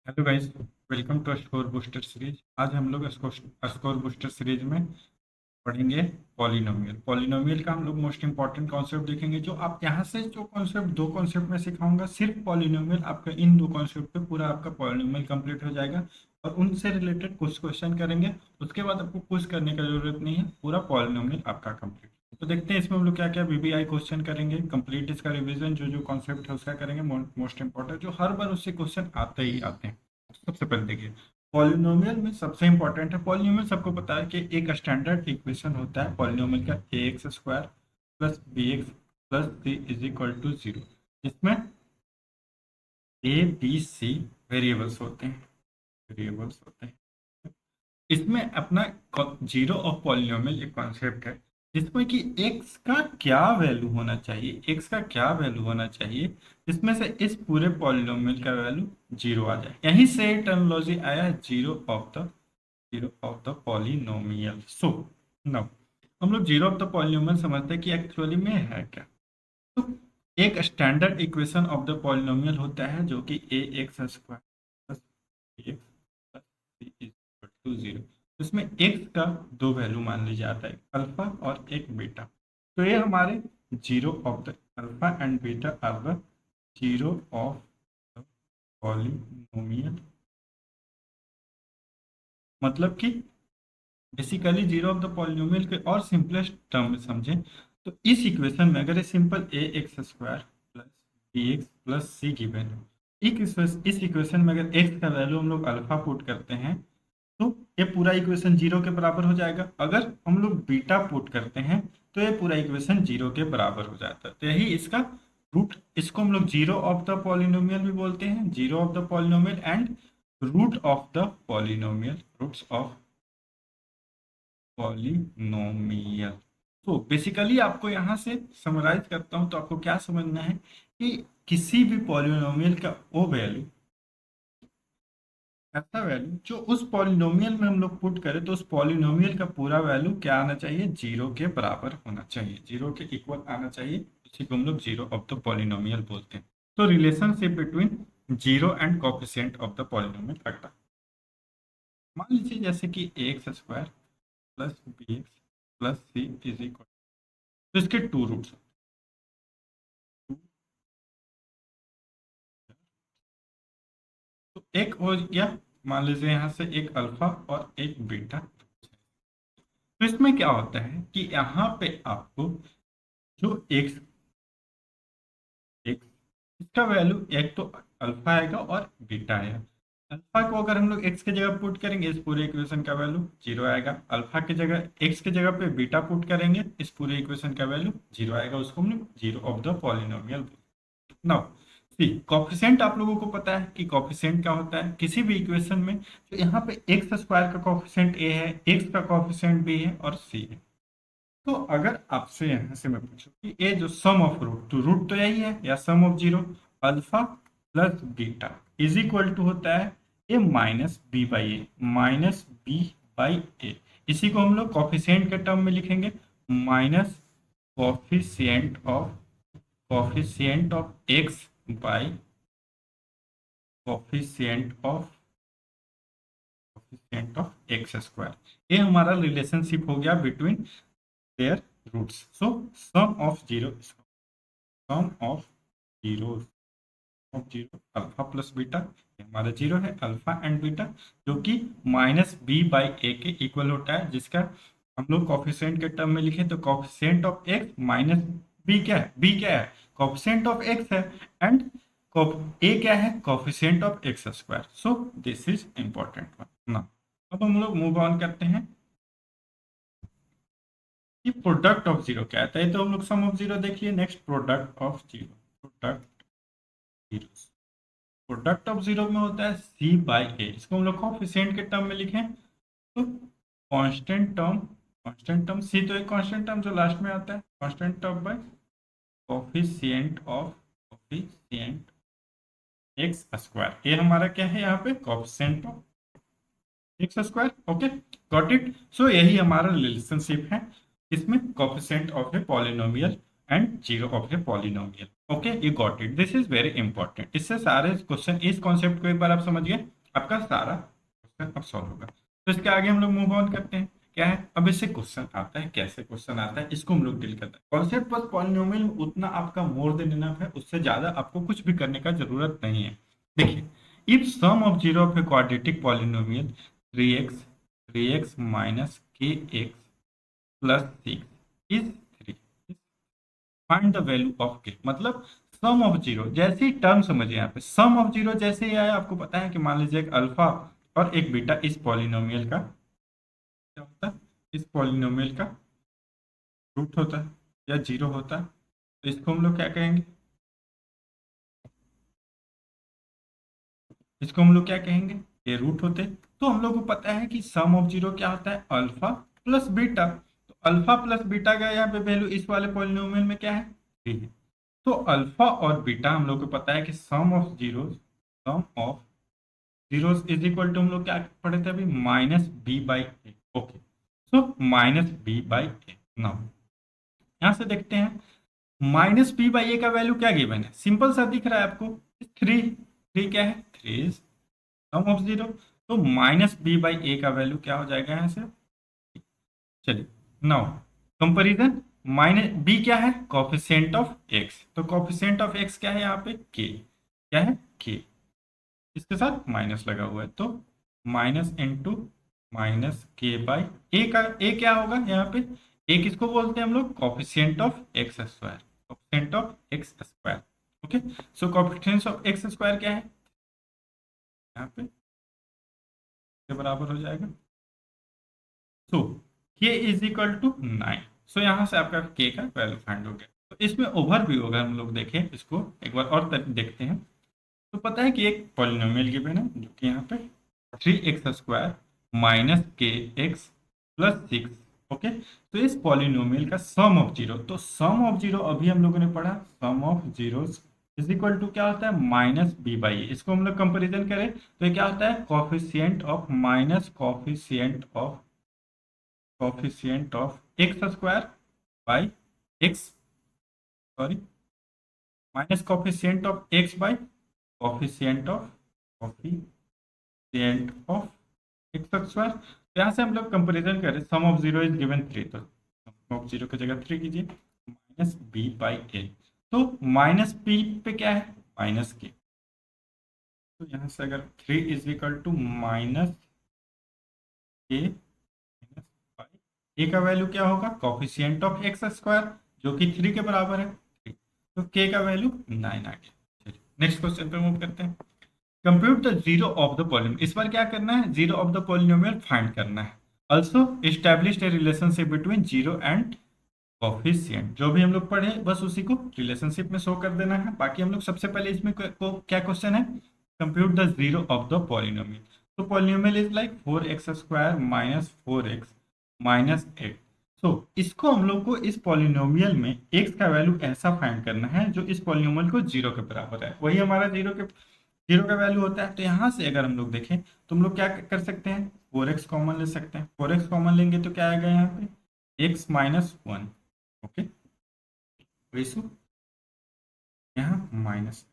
Hello guys, welcome to Score Booster series. आज हम लोग स्कोर बूस्टर सीरीज में पढ़ेंगे पॉलिनोमियल। पॉलिनोमियल का हम लोग मोस्ट इंपॉर्टेंट कॉन्सेप्ट देखेंगे। जो आप यहाँ से जो कॉन्सेप्ट दो कॉन्सेप्ट में सिखाऊंगा, सिर्फ पॉलिनोमियल, आपका इन दो कॉन्सेप्ट पे पूरा आपका पॉलिनोमियल कंप्लीट हो जाएगा और उनसे रिलेटेड कुछ क्वेश्चन करेंगे। उसके बाद आपको कुछ करने की जरूरत नहीं है, पूरा पॉलिनोमियल आपका कंप्लीट। तो देखते हैं इसमें हम लोग क्या क्या वीबीआई क्वेश्चन करेंगे, कंप्लीट इसका रिवीजन, जो जो कॉन्सेप्ट है उसका करेंगे। मोस्ट इंपॉर्टेंट जो हर बार उससे क्वेश्चन आते ही आते हैं। सबसे पहले देखिए, पॉलिनोमियल में सबसे इंपॉर्टेंट है। पॉलिनोमियल सबको पता है कि एक स्टैंडर्ड इक्वेशन होता है पॉलिनोमियल का, A X square plus B x plus C is equal to zero. इसमें ए बी सी वेरिएबल्स होते हैं। इसमें अपना जीरो ऑफ पॉलिनोमियल एक कॉन्सेप्ट है, जिसमें कि एक्स का क्या वैल्यू होना चाहिए, एक्स का क्या वैल्यू होना चाहिए, जिसमें से इस पूरे पॉलिनोमियल का वैल्यू जीरो आ जाए। यहीं से टर्मिनोलॉजी आया है zero of the polynomial. So now हम लोग जीरो ऑफ द पॉलिनोमियल समझते हैं कि एक्चुअली में है क्या। तो एक standard equation of the polynomial होता है जो कि A X square plus B x plus C is equal to zero. इसमें एक्स का दो वैल्यू मान लीजिए आता है, अल्फा और एक बीटा। तो ये हमारे zero of the alpha and beta are the zero of the polynomial. मतलब कि basically zero of the polynomial के और सिंपलेस्ट टर्म में समझें तो इस इक्वेशन में अगर ये simple A X square plus B x plus C given है, इस इक्वेशन में अगर एक्स का वैल्यू हम लोग अल्फा पुट करते हैं तो ये पूरा इक्वेशन जीरो के बराबर हो जाएगा। अगर हम लोग बीटा पुट करते हैं तो ये पूरा इक्वेशन जीरो के बराबर हो जाता है। तो यही इसका रूट, इसको हम लोग जीरो ऑफ द पॉलिनोमियल भी बोलते हैं, zero of the polynomial and root of the polynomial, roots of polynomial. तो बेसिकली आपको यहाँ से समराइज करता हूँ तो आपको क्या समझना है कि किसी भी पॉलिनोमियल का वो वैल्यू, ऐसा वैल्यू जो उस पॉलिनोमियल में हम लोग पुट करें तो उस पॉलिनोमियल का पूरा वैल्यू क्या आना चाहिए, जीरो के बराबर होना चाहिए, जीरो के इक्वल आना चाहिए। उसी को हम लोग जीरो ऑफ द पॉलिनोमियल बोलते हैं। तो relationship between zero and coefficient of the polynomial अगला, मान लीजिए जैसे कि A X square plus B x plus C is equal, तो इसके टू रूट्स, तो एक हो गया, मान लीजिए यहाँ से एक अल्फा और एक बीटा। तो इसमें क्या होता है कि यहाँ पे आपको जो एक्स एक्स इसका वैल्यू एक तो अल्फा आएगा और बीटा आएगा। अल्फा को अगर हम लोग एक्स की जगह पुट करेंगे इस पूरे इक्वेशन का वैल्यू जीरो आएगा। अल्फा की जगह एक्स की जगह पे बीटा पुट करेंगे इस पूरे इक्वेशन का वैल्यू जीरो आएगा। उसको हम लोग zero of the polynomial. Now see coefficient, आप लोगों को पता है कि कॉफिशिएंट क्या होता है किसी भी इक्वेशन में। तो यहाँ पे एक्स स्क्वायर का कॉफिशिएंट ए है, एक्स का कॉफिशिएंट बी है और सी है। तो अगर आपसे यहाँ से मैं पूछूं कि ये जो सम ऑफ रूट, तो रूट तो यही है या sum of zero, alpha plus beta is equal to होता है a minus B by a, minus B by a. इसी को हम लोग कॉफिशिएंट के टर्म में लिखेंगे, minus coefficient of x by coefficient of x square. ये हमारा रिलेशनशिप हो गया between their roots. So sum of zero, sum of zero alpha plus beta, हमारा जीरो है, अल्फा एंड बीटा, जो कि माइनस बी बाई ए के इक्वल होता है। जिसका हम लोग कॉफिशिएंट के टर्म में लिखें तो coefficient of x minus b क्या है, बी क्या है, कॉफिशिएंट ऑफ एक्स है, एंड ए क्या है, coefficient of x square. So this is important one ना। अब हम लोग मूव ऑन करते हैं कि प्रोडक्ट ऑफ जीरो क्या आता है। तो हम लोग सम ऑफ जीरो देखिए, next product of zero, product zero, product of zero में होता है सी बाई ए। इसको हम लोग कॉफिशिएंट के टर्म में लिखें तो कांस्टेंट टर्म सी तो एक कांस्टेंट टर्म जो लास्ट में आता है, constant term by coefficient x square. ये हमारा क्या है यहाँ पे, coefficient of x square. Okay, got it. So यही हमारा रिलेशनशिप है इसमें coefficient of a polynomial and 0 of a polynomial. Okay, you got it. This is very important. इससे सारे क्वेश्चन, इस कॉन्सेप्ट को एक बार आप समझ गए, आपका सारा क्वेश्चन अब सॉल्व होगा। तो इसके आगे हम लोग मूव ऑन करते हैं। क्या है, अब इससे क्वेश्चन आता है, कैसे क्वेश्चन आता है इसको हम लोग डील करते हैं। कॉन्सेप्ट बस पॉलिनोमियल उतना आपका मोर देन इनफ है, उससे ज्यादा आपको कुछ भी करने का जरूरत नहीं है। देखिए, if sum of zero of a quadratic polynomial 3x minus kx plus 6 is 3, find the value of k. मतलब सम ऑफ जीरो, जैसे ही टर्म समझिए, यहाँ पे सम ऑफ जीरो जैसे ही आया, आपको पता है कि मान लीजिए एक अल्फा और एक बीटा इस पॉलिनोमियल का क्या होता है, इस पॉलिनोमियल का रूट होता है या जीरो होता है, तो इसको हम लोग क्या कहेंगे, इसको हम लोग क्या कहेंगे, ये रूट होते। तो हम लोग को पता है कि सम ऑफ जीरो क्या होता है, अल्फा प्लस बीटा। तो अल्फा प्लस बीटा का यहाँ पे वैल्यू इस वाले पॉलिनोमियल में क्या है, 3 है। तो अल्फा और बीटा हम लोग को पता है कि sum of zeros is equal to, हम लोग क्या पढ़े थे अभी, minus B by a. Okay, so minus B by a. Now यहां से देखते हैं, माइनस बी बाई ए का वैल्यू क्या गिवन है, सिंपल सा दिख रहा है आपको, 3। 3 क्या है, 3 इज सम ऑफ जीरो। तो माइनस बी बाई ए का वैल्यू क्या हो जाएगा यहाँ से। चलिए नाउ कंपैरिजन, माइनस बी क्या है, कोफिशिएंट ऑफ एक्स। तो कोफिशिएंट ऑफ एक्स क्या है यहाँ पे, के। क्या है, के, इसके साथ माइनस लगा हुआ है, तो माइनस इंटू माइनस के बाई ए का, ए क्या होगा यहाँ पे, ए किसको बोलते हैं हम लोग, coefficient of x square, coefficient of x square. Okay, so coefficient of x square क्या है, यहाँ पे के बराबर हो जाएगा। सो के इज इक्वल टू 9। सो यहाँ से आपका के का वैल्यू फाइंड हो गया। तो इसमें ओवरव्यू अगर हम लोग देखें इसको एक बार और देखते हैं, तो पता है कि एक पॉलिनोमियल गिवन है जो कि यहाँ पे 3x स्क्वायर माइनस के एक्स प्लस 6। ओके, तो इस पॉलिनोमियल का सम ऑफ जीरो, तो सम ऑफ जीरो अभी हम लोगों ने पढ़ा, sum of zero is equal to क्या होता है, माइनस बी बाई ए। इसको हम लोग कंपेरिजन करें तो ये क्या होता है, coefficient of minus coefficient of x square by x, sorry, minus coefficient of x by coefficient of x square. तो यहाँ से हम लोग कंपेरिजन करें, सम ऑफ जीरो इज गिवन 3, तो सम ऑफ जीरो की जगह 3 कीजिए, माइनस बी बाई ए। तो माइनस बी पे क्या है, माइनस के। तो यहाँ से अगर 3 इज इक्वल टू माइनस के माइनस बाई ए का वैल्यू क्या होगा, कॉफिशिएंट ऑफ एक्स स्क्वायर जो कि 3 के बराबर है, 3। तो के का वैल्यू 9 आ गया। नेक्स्ट क्वेश्चन पे मूव करते हैं। Compute the zero of the polynomial. इस बार क्या करना है, zero of the polynomial find करना है। Also establish A relationship between zero and coefficient. जो भी हम लोग पढ़े बस उसी को रिलेशनशिप में शो कर देना है। बाकी हम लोग सबसे पहले इसमें क्या क्वेश्चन है, compute the zero of the polynomial. तो polynomial is like 4x square minus 4x minus 8। So इसको हम लोग को इस पॉलिनोमियल में x का वैल्यू ऐसा फाइंड करना है जो इस पॉलिनोमियल को जीरो के बराबर है, वही हमारा जीरो का वैल्यू होता है। तो यहाँ से अगर हम लोग देखें तो हम लोग क्या कर सकते हैं, 4x कॉमन ले सकते हैं। 4x कॉमन लेंगे तो क्या आएगा यहाँ पे, x माइनस 1। ओके, वैसे यहाँ माइनस,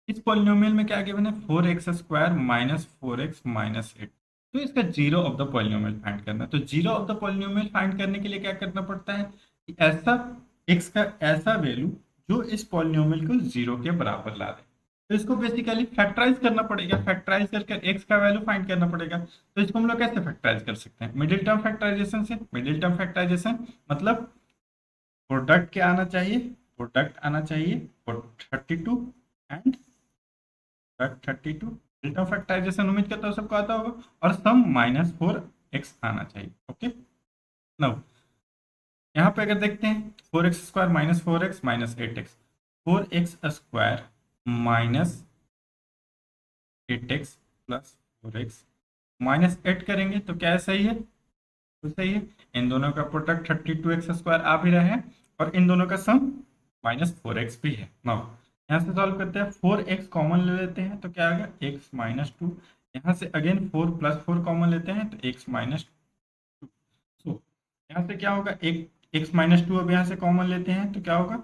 इस पॉलिनोमियल में क्या गिवन है, 4x square minus 4x minus 8। तो इसका zero of the polynomial find करना है। तो zero of the polynomial find करने के लिए क्या करना पड़ता है कि ऐसा x का ऐसा वैल्यू जो इस पॉलिनोमियल को जीरो के बराबर ला दे। तो इसको बेसिकली फैक्टराइज करना पड़ेगा, फैक्टराइज करके x का वैल्यू फाइंड करना पड़ेगा। तो इसको हम लोग कैसे फैक्टराइज कर सकते हैं, मिडिल टर्म फैक्टराइजेशन से। मिडिल टर्म फैक्टराइजेशन मतलब प्रोडक्ट क्या आना चाहिए, प्रोडक्ट आना चाहिए 32 एंड 32, डेल्टा फैक्टराइजेशन उम्मीद करता हूँ सबको आता होगा, और सम माइनस 4x आना चाहिए। ओके, नाउ यहाँ पे अगर देखते हैं 4x square minus 4x minus 8x, 4x square minus 8x plus 4x minus 8 करेंगे तो क्या सही है, तो सही है। इन दोनों का प्रोडक्ट 32x स्क्वायर आ भी रहा है और इन दोनों का सम माइनस 4x भी है। नाउ यहाँ से सॉल्व करते हैं, 4x कॉमन ले लेते हैं तो क्या आएगा, x माइनस 2, यहाँ से अगेन 4 + 4 कॉमन लेते हैं तो x -2। सो यहाँ से क्या होगा, एक x -2 अब यहाँ से कॉमन लेते हैं तो क्या होगा,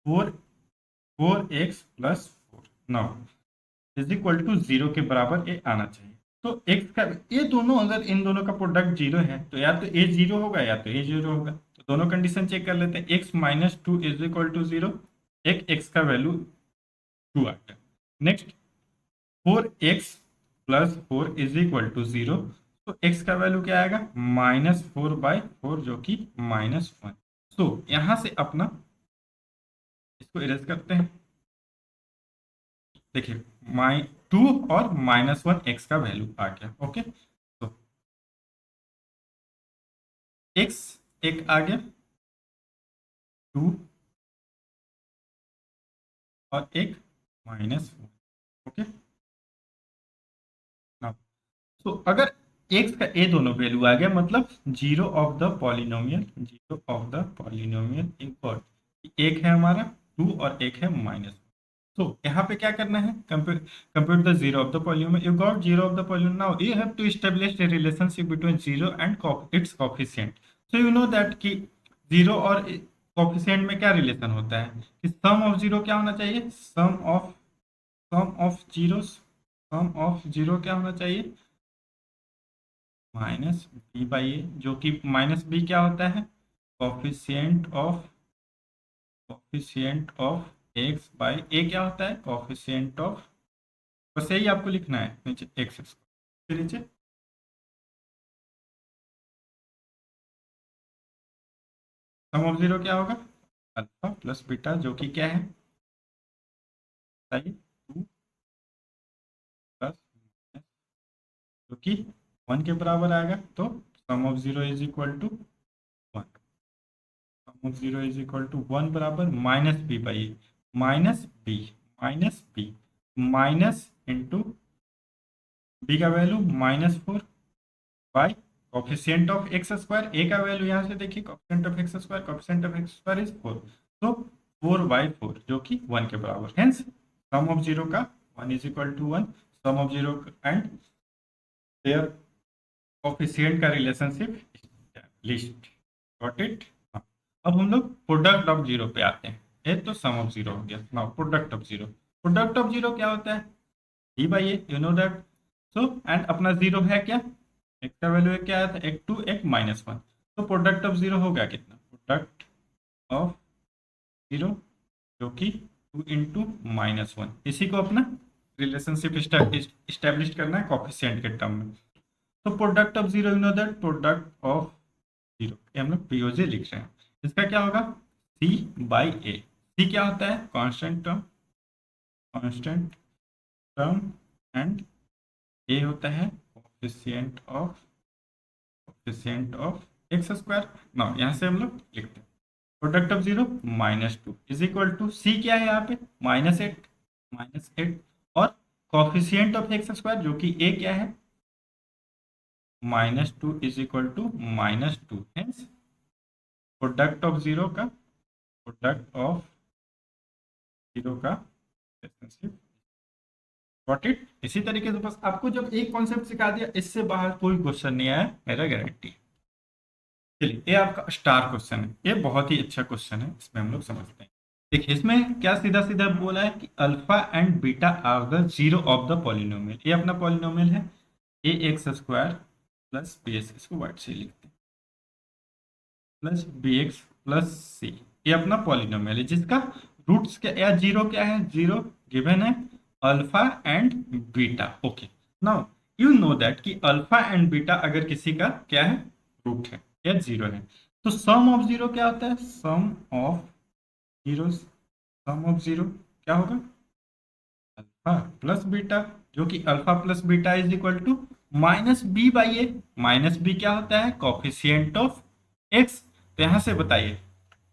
4x + 4 now is equal to 0 के बराबर ये आना चाहिए। तो x का ये दोनों, अगर इन दोनों का प्रोडक्ट 0 है तो या तो a 0 होगा या तो a 0 होगा। तो दोनों कंडीशन चेक कर लेते हैं। x -2 इज इक्वल टू 0, एक x का वैल्यू 2 आ गया। Next 4x + 4 is equal to 0, तो x का वैल्यू क्या आएगा, -4/4 जो कि -1। तो यहाँ से अपना इसको इरेज करते हैं। देखिए 2 और -1 x का वैल्यू आ गया। ओके, तो x एक आ गया, 2 और एक -1। ओके, नाउ तो अगर x का ये दोनों वैल्यू आ गया मतलब zero of the polynomial equal एक है हमारा 2 और एक है -1। तो यहाँ पे क्या करना है, compute the zero of the polynomial. You got zero of the polynomial, now you have to establish the relationship between zero and its coefficient. So you know that कि जीरो और कोएफिशिएंट में क्या रिलेशन होता है कि sum of zero क्या होना चाहिए, सम ऑफ जीरो क्या होना चाहिए, -b/a, जो कि -b क्या होता है, coefficient of x by a क्या होता है, कोफिशिएंट ऑफ, बस यही आपको लिखना है नीचे x के नीचे। सम ऑफ जीरो क्या होगा, अल्फा प्लस बीटा, जो कि क्या है बताइए, 2 प्लस जो कि 1 के बराबर आएगा। तो sum of zero is equal to 1, sum of zero is equal to 1 बराबर -b/a, minus b minus into b का value -4 by coefficient of x square, a का वैल्यू यहाँ से देखिए coefficient of x square is 4, तो 4/4 जो कि 1 के बराबर। हेंस सम ऑफ जीरो का 1 is equal to 1, sum of zero and their coefficient का रिलेशनशिप लिस्ट, गॉट इट। अब हम लोग प्रोडक्ट ऑफ जीरो पे आते हैं। ये तो सम ऑफ जीरो हो गया, नाउ प्रोडक्ट ऑफ जीरो क्या होता है, d/a, you know that. So and अपना जीरो है क्या, x का वैल्यू क्या आया था, एक 2 एक -1, तो प्रोडक्ट ऑफ जीरो होगा कितना, प्रोडक्ट ऑफ जीरो जो कि 2 इंटू -1, इसी को अपना रिलेशनशिप इस्टेब्लिश करना है कोफिशिएंट के टर्म में। तो product of zero, you know that product of zero, ये हम लोग पीओजे लिख रहे हैं। इसका क्या होगा, c/a, c क्या होता है, कांस्टेंट टर्म एंड a होता है coefficient of x square. Now यहाँ से हम लोग लिखते हैं product of zero -2 is equal to c क्या है यहाँ पे, -8 और कोफिशिएंट ऑफ एक्स स्क्वायर जो कि a क्या है, -2 is equal to -2। Hence product of zero का रिलेशनशिप, गॉट इट। इसी तरीके से बस आपको जब एक कॉन्सेप्ट सिखा दिया, इससे बाहर कोई क्वेश्चन नहीं आया, मेरा गारंटी। चलिए ये आपका स्टार क्वेश्चन है, ये बहुत ही अच्छा क्वेश्चन है, इसमें हम लोग समझते हैं। देखिए इसमें क्या सीधा सीधा बोला है कि alpha and beta are the zero of the polynomial. ये अपना पॉलिनोमियल है ax² + bx, इसको वाइट से लिखते हैं, प्लस bx + c, ये अपना पॉलिनोमियल है जिसका रूट्स क्या या जीरो क्या है, जीरो गिवन है alpha and beta. Okay, now you know that कि अल्फा एंड बीटा अगर किसी का क्या है, रूट है या जीरो है, तो सम ऑफ जीरो क्या होता है, सम ऑफ जीरो क्या होगा, अल्फा प्लस बीटा, जो कि alpha plus beta is equal to -b/a, -b क्या होता है, कोफिशिएंट ऑफ एक्स। तो यहां से बताइए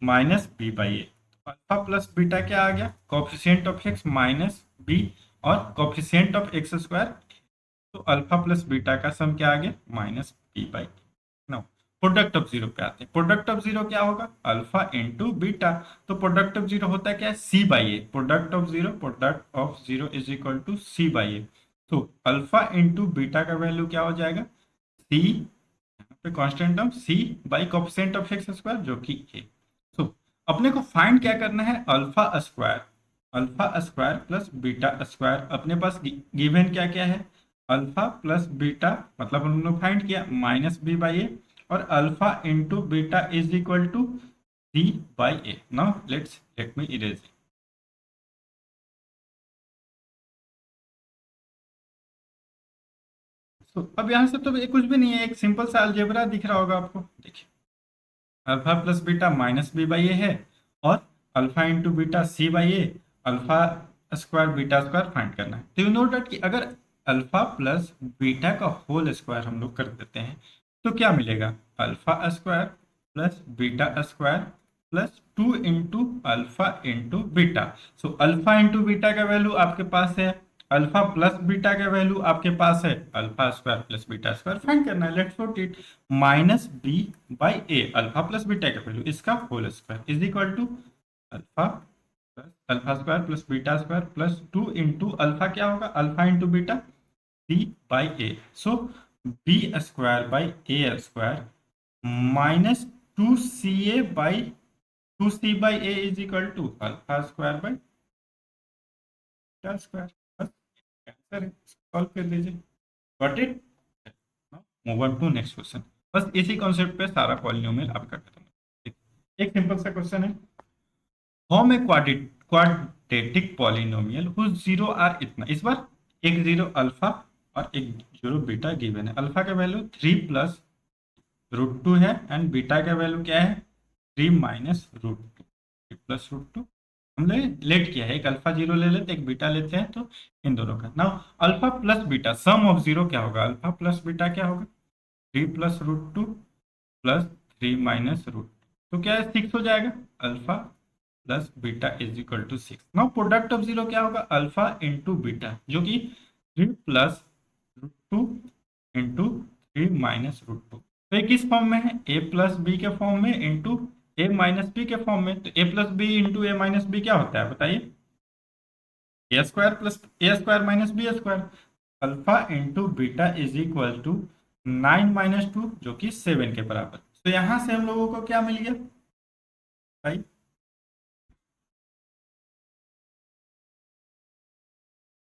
-b/a, अल्फा प्लस बीटा क्या आ गया, कोफिशिएंट ऑफ एक्स -b और कोफिशिएंट ऑफ एक्स स्क्वायर, तो अल्फा प्लस बीटा का सम क्या आ गया, -b/a। Now product of zero पे आते हैं। प्रोडक्ट ऑफ जीरो क्या होगा, अल्फा इंटू बीटा, तो प्रोडक्ट ऑफ जीरो होता है क्या, c/a, product of zero is equal to c/a। तो अल्फा इंटू बीटा का वैल्यू क्या हो जाएगा, सी, यहाँ पे constant term c by coefficient of x square जो कि ए। तो अपने को फाइंड क्या करना है, alpha square plus beta square. अपने पास गिवन क्या क्या है, अल्फा प्लस बीटा, मतलब हम लोग फाइंड किया माइनस बी बाई ए, और alpha into beta is equal to c by a. Now let me erase. तो अब यहाँ से तो ये कुछ भी नहीं है, एक सिंपल सा अलजेब्रा दिख रहा होगा आपको। देखिए alpha plus beta minus B by a है, और alpha into beta C by A, alpha square beta square find करना है। तो यू नो डैट कि अगर अल्फा प्लस बीटा का होल स्क्वायर हम लोग कर देते हैं तो क्या मिलेगा, alpha square plus beta square plus 2 into alpha into beta. So alpha into beta का वैल्यू आपके पास है, अल्फा प्लस बीटा का वैल्यू आपके पास है, alpha square plus beta square find करना है। Let's put it minus B by A, alpha plus beta का वैल्यू इसका whole square is equal to alpha plus alpha square plus beta square plus 2 into alpha क्या होगा, alpha into beta C by A. So B square by A square minus 2ca by 2c by A is equal to alpha square by beta square. बस answer है, solve कर लीजिए। Got it. Move on to next question. बस इसी concept पे सारा polynomial आपका खत्म है। एक सिंपल सा क्वेश्चन है, form a quadratic polynomial whose zero are इतना। इस बार एक जीरो अल्फा और एक जीरो बीटा गिवन है। अल्फा का वैल्यू 3 प्लस रूट 2 है एंड बीटा का वैल्यू क्या है 3 माइनस रूट 2, 3 प्लस रूट 2। हमने लेट किया है, एक अल्फा जीरो ले लेते एक बीटा लेते हैं, तो इन दोनों का now alpha plus beta sum of zero क्या होगा, अल्फा प्लस बीटा क्या होगा 3 plus root 2 plus 3 minus root 2, तो क्या है 6 हो जाएगा। Alpha plus beta is equal to 6। Now product of zero क्या होगा, अल्फा इंटू बीटा जो कि 3 plus root 2 into 3 minus root 2। तो ये किस फॉर्म में है, ए प्लस बी के फॉर्म में इंटू ए माइनस बी के फॉर्म में। तो a plus b into a minus b क्या होता है बताइए, a square plus a square minus b square. Alpha into beta is equal to 9 minus 2 जो कि 7 के बराबर। तो यहां से हम लोगों को क्या मिल गया भाई,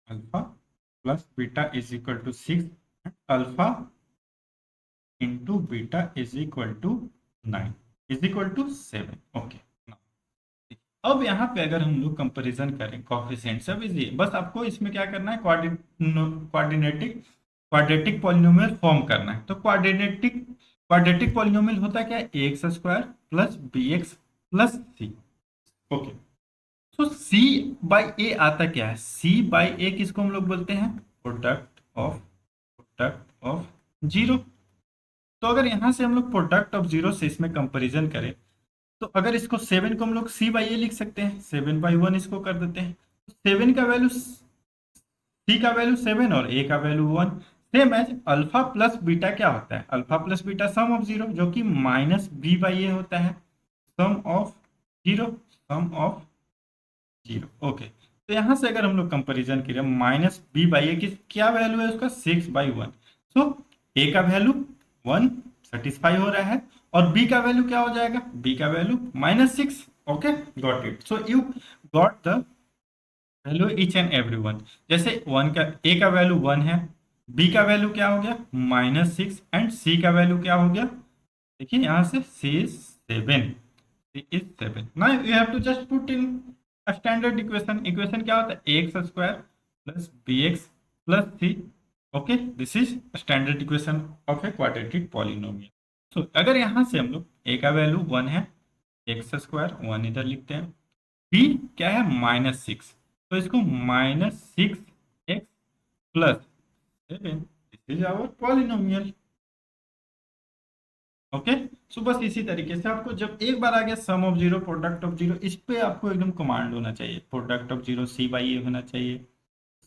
alpha plus beta is equal to 6, alpha into beta is equal to 9 is equal to 7। Okay, अब यहाँ पे अगर हम लोग कंपैरिजन करें कोएफिशिएंट सब इजी है, बस आपको इसमें क्या करना है क्वाड्रेटिक पॉलिनोमियल फॉर्म करना है। तो क्वाड्रेटिक पॉलिनोमियल होता क्या है, x square plus B x plus c. Okay, तो सी बाई ए आता क्या है, सी बाई ए किसको हम लोग बोलते हैं, प्रोडक्ट ऑफ जीरो। तो अगर यहां से हम लोग प्रोडक्ट ऑफ जीरो से इसमें कंपैरिजन करें, तो अगर इसको 7 को हम लोग सी बाई ए लिख सकते हैं, 7/1 इसको कर देते हैं। 7 का वैल्यू, सी का वैल्यू 7 और ए का value 1। Same as alpha plus beta क्या होता है, alpha plus beta sum of zero जो कि माइनस बी बाई ए होता है, सम ऑफ जीरो। ओके, तो यहां से अगर हम लोग कंपेरिजन करें माइनस बी बाई ए की क्या वैल्यू है उसका 6/1। सो ए का वैल्यू 1 सेटिस्फाई हो रहा है, और बी का वैल्यू क्या हो जाएगा, बी का value -6। Okay, got it. So you got the value each and every one. जैसे वन का ए का वैल्यू 1 है, बी का वैल्यू क्या हो गया -6 एंड सी का वैल्यू क्या हो गया, देखिए यहाँ से c is 7। Now you have to just put in standard equation क्या होता है, x square plus B x plus c. Okay, this is standard equation of a quadratic polynomial. So अगर यहाँ से हम लोग ए का वैल्यू 1 है, एक्स स्क्वायर 1 इधर लिखते हैं, बी क्या है -6, तो इसको -6x plus 7, this is our polynomial. Okay, so बस इसी तरीके से आपको जब एक बार आ गया sum of zero product of zero, इस पे आपको एकदम कमांड होना चाहिए, product of zero c by a होना चाहिए,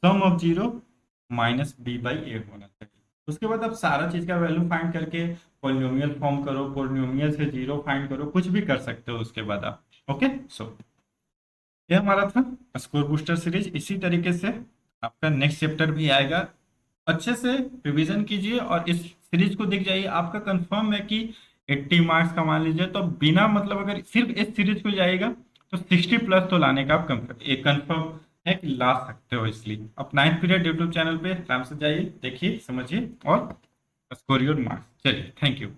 sum of zero minus B by a होना चाहिए। उसके बाद आप सारा चीज का वैल्यू फाइंड करके पॉलिनोमियल फॉर्म करो, पॉलिनोमियल से जीरो फाइंड करो, कुछ भी कर सकते हो उसके बाद आप। ओके, सो ये हमारा था स्कोर बूस्टर सीरीज। इसी तरीके से आपका नेक्स्ट चैप्टर भी आएगा। अच्छे से रिवीजन कीजिए और इस सीरीज को देख जाइए। आपका कंफर्म है कि 80 मार्क्स कमा लीजिए, तो बिना मतलब अगर सिर्फ इस सीरीज को जाइएगा तो 60 प्लस तो लाने का आप कंफर्म है कि ला सकते हो। इसलिए आप 9th पीरियड यूट्यूब चैनल पे आराम से जाइए, देखिए, समझिए और स्कोर योर मार्क्स। चलिए, थैंक यू।